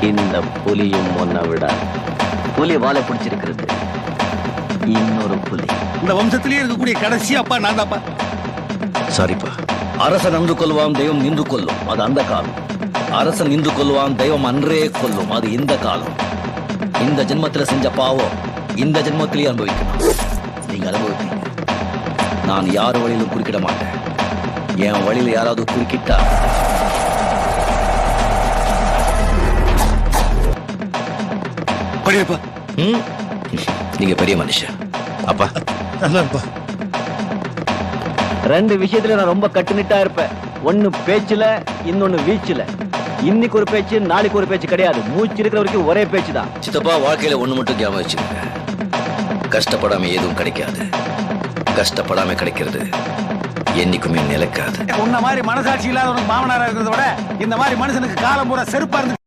இந்த புலியும் ஒன்ன விட புலி வாழை பிடிச்சிருக்கிறது இன்னொரு புலி. இந்த வம்சத்திலேயே இருக்கக்கூடிய கடைசி அப்பா நான் தான்ப்பா. சாரிப்பா. அரசன் அன்று கொல்வான் தெய்வம் நின்று கொல்லும், அது அந்த காலம். அரசன் நின்று கொல்வான் தெய்வம் அன்றே கொல்லும், அது இந்த காலம். இந்த ஜென்மத்துல செஞ்ச பாவம் இந்த ஜென்மத்திலேயே அனுபவிக்கணும். நீங்க அனுபவிப்பீங்க. நான் யார் வழியிலும் குறுக்கிட மாட்டேன். என் வழியில யாராவது குறுக்கிட்டா படியப்பா. நீங்க பெரிய மனுஷன். அப்பா நல்லா இருப்பா. ரெண்டு விஷயத்துல நான் ரொம்ப கட்டுனிட்டா இருப்பேன். ஒன்னு பேச்சுல, இன்னொன்னு வீச்சுல. இன்னைக்கு ஒரு பேச்சு, நாளைக்கு ஒரு பேச்சு கிடையாது. மூச்சு இருக்கிற வரைக்கும் ஒரே பேச்சு தான். சித்தப்பா, வாழ்க்கையில ஒண்ணு மட்டும் ஞாபகம் வச்சுக்கோங்க. கஷ்டப்படாம எதுவும் கிடைக்காது. கஷ்டப்படாம கிடைக்கிறது என்னைக்குமே நிலைக்காது. உன்ன மாதிரி மனசாட்சி இல்லாத உனக்கு மாமனாரா இருக்கிறத விட இந்த மாதிரி மனுஷனுக்கு காலம் பூரா செருப்பா இருந்து